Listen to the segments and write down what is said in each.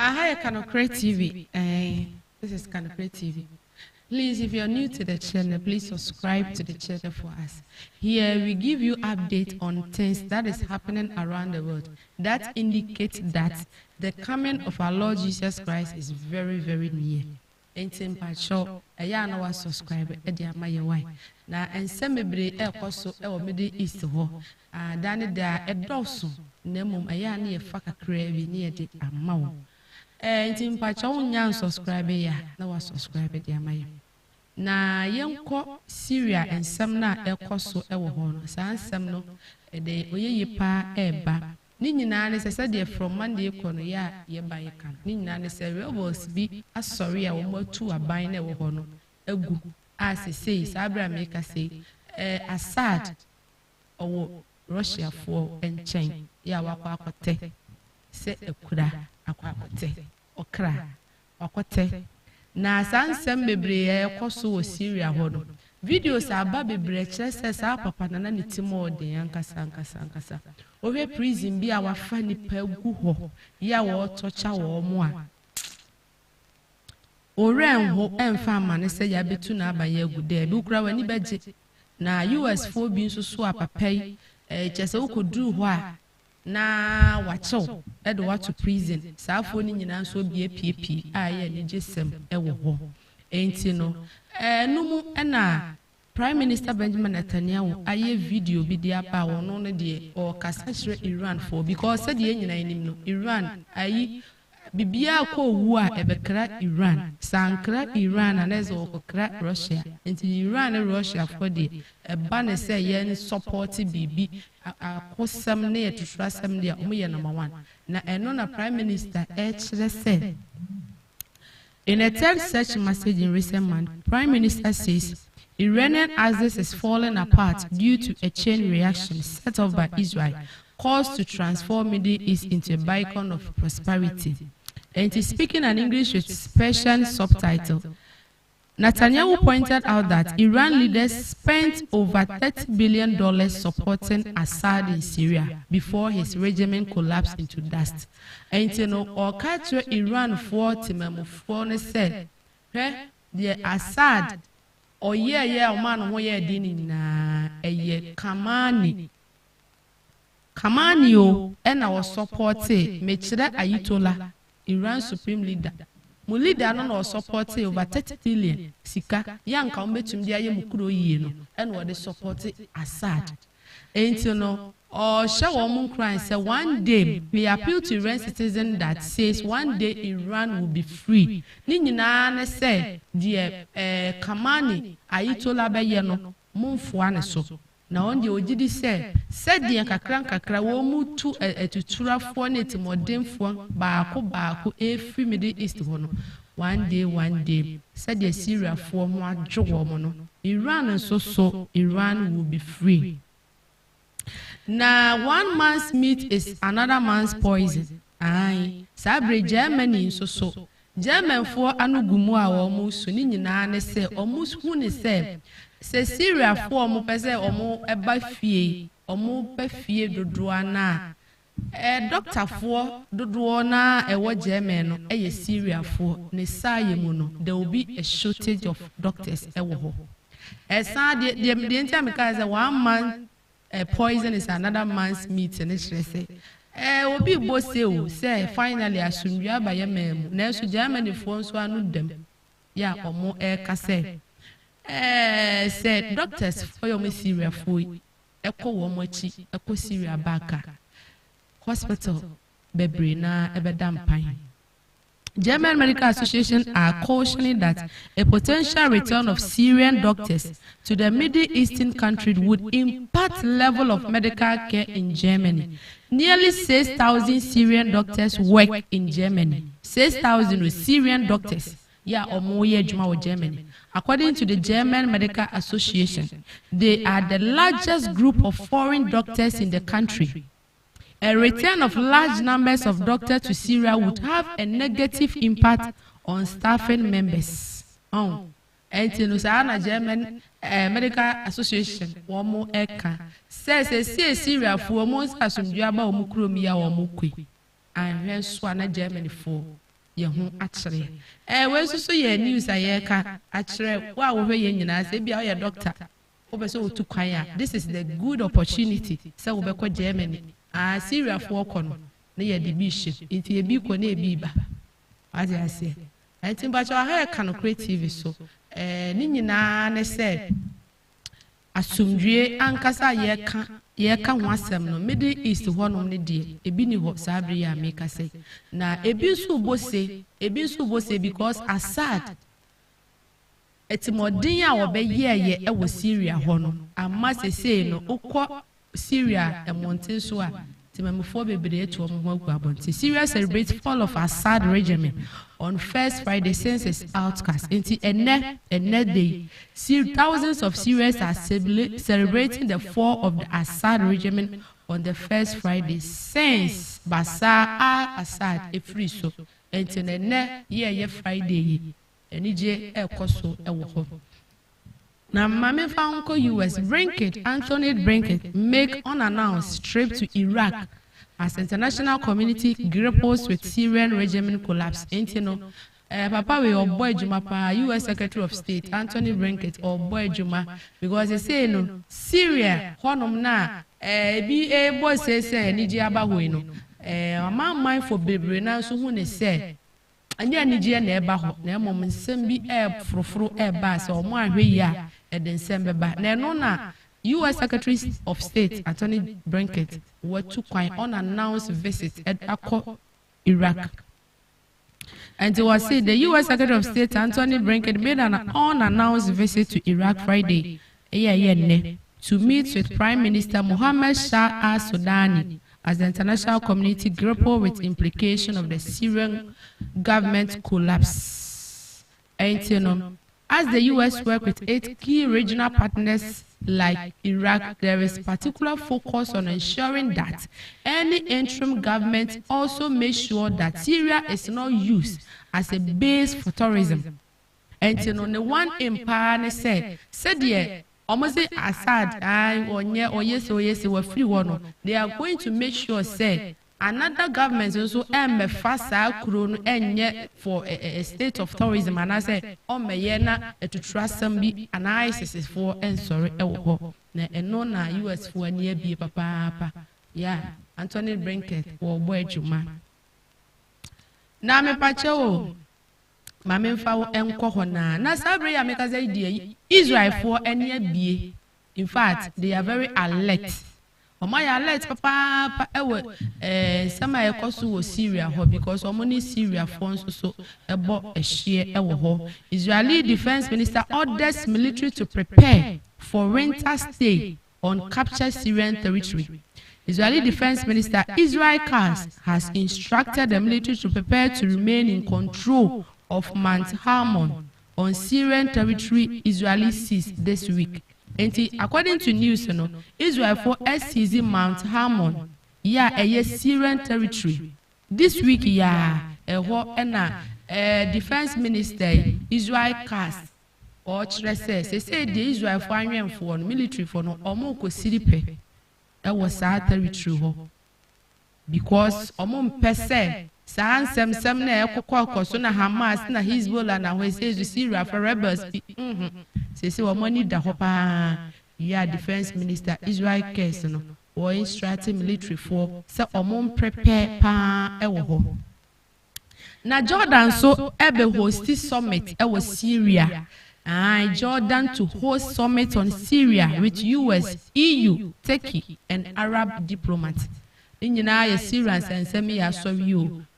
Hi, Kanokre TV. This is Kanokre TV. Please, if you're new to the channel, please subscribe to the channel for us. Here, we give you updates on things that is happening around the world that indicate that the coming of our Lord Jesus Christ is very, very near. Enti mpacho eya na wa subscribe e dia maye wan na ensem mebre e koso e wo Middle East ho dane da edoso na mum eya na ye fa kakra bi na ye de amawo enti mpacho nya subscribe ya na wa subscribe dia maye na yenko Syria ensem na e koso e wo ho no sa ensem no e de oyeye pa e ba ni nyina ne se de from Monday ko no ya ye ban kan ni nyina ne se rebels bi asori a wo matu aban na wo ho no agu asese sa Abraham ka say Assad owo Russia for enchen ya wakwa akote se ekura akwakote okra akote na sansem bebre ekoso wo Syria ho no videos aba bebre kire se sa papa na ne timo de ankasa owe prison bi a wafa nipa gu ho ya wo tocha wo mo a oren ho emfa amane se ya betu na abaye agu de bi kura wani beje na US fo bi nso so apapai chese ukoduru ho a na wacho e do wato prison sa fo ni nyina nso bi apiepie a ye ni jesem e wo ho enti no numu na Prime Minister Benjamin Netanyahu aye video bi dia pa wono no de o kasa kire Iran for because said ye nyina enim no Iran ayi bibia ko wu a ebekra Iran sankra Iran anaze okra Russia enti Iran and Russia for the eba ne say ye support bibi akosam ne etutrasam dia omoye number 1 na eno na Prime Minister kire say in a text search message in recent months, Prime Minister says Iranian axis is falling apart due to a chain reaction set off by Israel, caused to transform Middle East into a beacon of prosperity. And he's speaking in English with Persian subtitle. Netanyahu pointed out that Iran leaders spent over $30 billion supporting Assad in Syria before his regime collapsed into dust. And you know, or catch Iran for Timamufone said, the Assad, or yeah, man, who ye dinin na a Kamani. Kamanio, and our supporter, Mechida Ayitola, Iran's supreme leader. Mu leader no support over 30 billion sika yanka umbetum dia ye mukuro yie no and what they support Assad enti no or show mun cry say one day we appeal to Iran citizen that says one day Iran will be free ni nyina na say the Kamani Ayitola be ye no munfo ane so na on de ogidi say said the kakra wo mu tu etuturafo na etimodemfo baako every Middle East ho no one day said the Syria for ho adwo mo no Iran so Iran will be free. Now one man's meat is another man's poison. Aye sabre Germany so German for anugumu a wo mu so ni nyina ne say omu hu ne say se Syria for omo pese omo eba fie omo ba fie dodoa na doctor for dodoa na ewo German no eye Syria for ne saye mu no there will be a shortage of doctors ewo ho esa de enti ameka say one man poison is another man's meat and it say obi bo say finally asumdua ba ye mem na so Germany for so anu dem ya omo ka say said doctors for your Syria for echo wo mochi echo Syria baka hospital bebre na ebedam pan. German Medical Association are cautioning that a potential return of Syrian doctors to the Middle Eastern country would impact level of medical care in Germany. Nearly 6,000 Syrian doctors work in Germany. 6,000 Syrian doctors. Yeah, or more Germany. According to the German Medical Association, they are the largest group of foreign doctors in the country. A return of large numbers of doctors to Syria would have a negative impact on staffing members. And the German Medical Association, Womo Eka, says Syria for most as Jaba or Mukromia or Mukwi, and hence one Germany for ye ho akyere we so ye news ayeka akyere wa wo hwe ye nyina se bia ye doctor obeso otu kwan a this is the good opportunity se wo be ko Germany Syria for kono na ye de bishop nti e bi ko na e bi ba ade ase enti ba cho ha ka no creative so ni nyina ne se asumdwe ankasa ye ka ho asem no Middle East ho no ne de ebi ni ho sabre ya meka say na ebi nso bose because Assad etimodin a obeye ye wo Syria ho no amma sese no ukọ Syria emontin so a timamfo bebre eto mo ho agwabonti Syria celebrates fall of Assad regime on first Friday since its outcast into ene day. Thousands of Syrians are celebrating the fall of the Assad regime on the first Friday since Bashar al-Assad free so into ene ye Friday enije ekoso ewo. Now, Mami Faunko US Anthony Blinken make unannounced trip to Iraq as international community grapples with Syrian regime collapse. Papa we or boy Juma pa US Secretary of State Anthony Blinken or boy Juma because they say no Syria honum na be a boy say niji abaho no amount mind for bebre na so hu ne say anya niji na eba ho na mom nsem bi frofro eba so omo ahwe ya ensem ba na no na US Secretary of State Anthony Blinken were to quite unannounced visit at Iraq. And it was said the US Secretary of State Anthony Blinken made an unannounced visit to Iraq Friday to meet with Prime Minister Mohammed Shah al-Sudani as the international community grapple with implication of the Syrian government collapse. And as the US work with 8 key regional partners like Iraq, there is particular focus on ensuring that any interim government also makes sure that Syria is not used as a base for terrorism. And the one in power said almost Assad, yes, were free one. They are going to make sure, say, another government also fasa kronu enye for a state of tourism and I say meyena to trust somebody analysis for and sorry ewo na eno na US for near bi papa yeah Anthony Blinken or boy Juma na me pache o ma me mfa enko ho na sabre ya meka say die Israel for enye bie in fact they are very alert. Omaya alert papa some ekoso wo Syria ho because omoni Syria for so ebo ehie ewo ho. Israeli Defense Minister orders military to prepare for winter stay on captured Syrian territory. Israeli Defense Minister Israel Katz has instructed the military to prepare to remain in control of Mount Hermon on Syrian territory Israeli seized this week. According to news, Israel for seized Mount Hermon, a Syrian territory. This week, Defense Minister Israel Katz or says they say the Israel for military for no omoko siripe. That was our territory because omon pese San sem na ekoko so na Hamas na Hezbollah na we say the Syria for rebels say we money da hopa ya Defense Minister Israel Katz no or instructing military for say omon prepare pa e wo ho na Jordan so ebe host summit e was Syria Jordan to host summit on Syria with US, EU, Turkey and Arab diplomats. Syrians and semi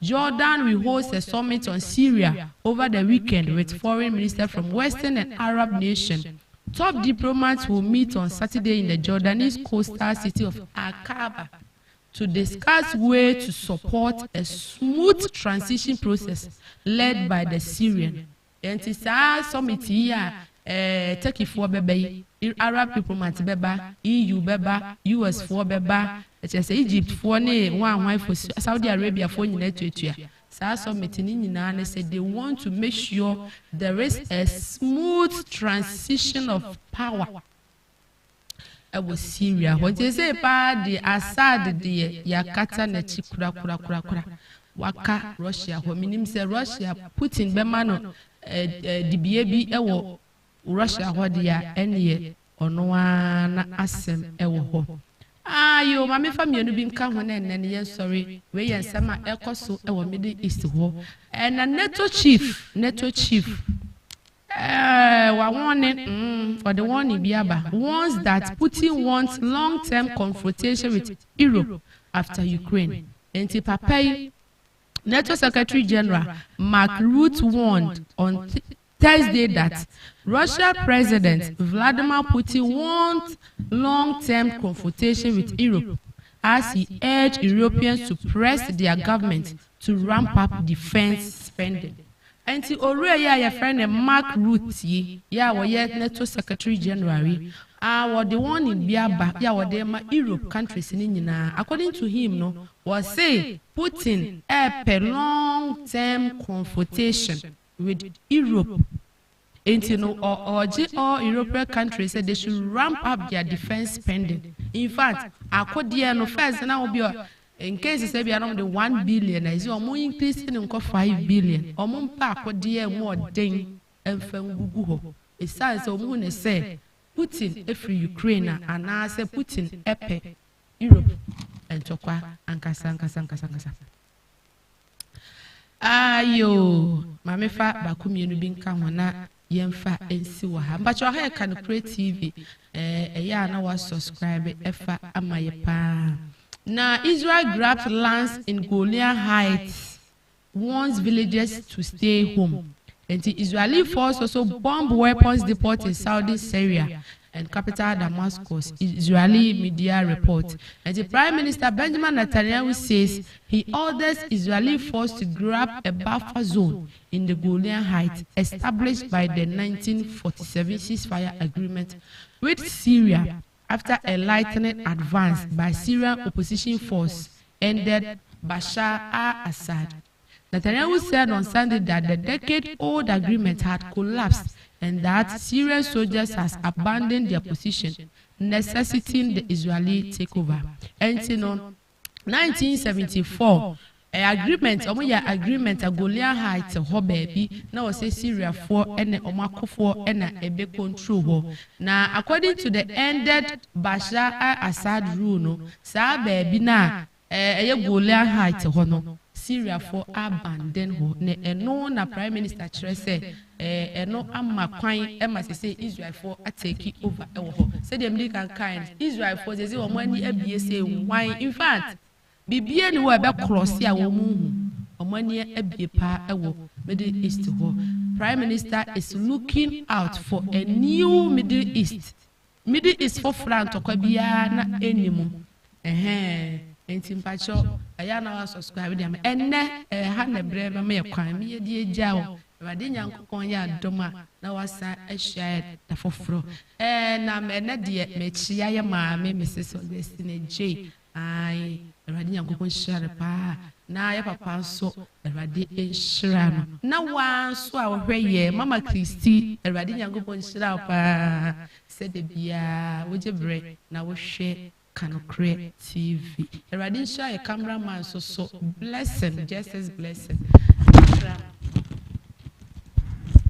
Jordan will host a summit on Syria over the weekend with foreign ministers from Western and Arab nations. Top diplomats will meet on Saturday in the Jordanese coastal city of Aqaba to discuss ways to support a smooth transition process led by the Syrian. And it's a summit here. Turkey for beba, Arab diplomats beba, EU beba, US for beba, Egypt for one wife for Saudi Arabia for United. So summit in said they want to make sure there is a smooth transition of power. It was Syria. What they say about the Assad, the Yakata, Nechikura. waka Russia ho minim se Russia Putin be ma no dibie bi ewo Russia ho dia ene ono na asem ewo ho ayo mame fa mienu bi nka ho na enne ye sorry we ye nsema ekoso ewo Middle East ho na NATO chief wa warning for the warning biaba warns that Putin wants long-term confrontation with Europe after Ukraine. Enti papai NATO Secretary General Mark Rutte warned on Thursday that Russia President Vladimir Putin wants long-term confrontation with Europe as he urged Europeans to press their government to ramp up defense spending. Enti ore ya friend Mark Rutte ya wo ye NATO Secretary General what the one in Biaba ya what ma Europe countries ni nyina according to him no was say Putin a long term confrontation with Europe. Enti no all European countries said they should ramp up their defense spending. In fact akodi no first na obi in case say be around the 1 billion is omo increasing nko 5 billion omo mpa akodi more den emfa ngugu ho e say omo ne say Putin every Ukraine and I say Putin epe Europe and tokwa ankasa ayo mame fa ba kumienu bi nka ho na yemfa ensi wa ha mbacho ha kan create TV ya na wa subscribe efa amaye pa na Israel grabbed lands in Golan Heights warns villagers to stay home. And the Israeli force also bomb weapons depot in Saudi Syria and capital Damascus, Israeli media report. And the Prime Minister Benjamin Netanyahu says he orders Israeli force to grab a buffer zone in the Golan Heights established by the 1947 ceasefire agreement with Syria after a lightning advance by Syrian opposition force ended Bashar al-Assad. Netanyahu said on Sunday that the decade-old agreement had collapsed and that Syrian soldiers has abandoned their position, necessitating the Israeli takeover. And in 1974, an agreement, agreement a Golan Heights ho baby, now say Syria for and Omako for and a be control. Now, according to the ended Bashar al-Assad rule, no, sa baby na Golan Heights ho no. Syria for abandon ho ne eno na Prime Minister chere say eno amma kwan e ma say Israel for take over e ho say dem dey kind Israel for say o mani abie say wan in fact bibie ni wo be cross ya wo mu hu o mani abie pa e wo Middle East ho. Prime Minister is looking out for a new Middle East for France to kwa bia na enimu enti mpacho aya na wa subscribe dem enne ha na brebe me kwan me ye eja o wade nyankopon ya doma na wasa ahia da foforo na me ne de me chia ye maame Mrs. Destiny J ai wade nyankopon share pa na ya papa so wade enhira no na wa so a wo hweye Mama Christy wade nyankopon shira pa se de bia wo jebre na wo hwe Kano Create TV. Eradin Shah, a cameraman, so blessing, just as blessing.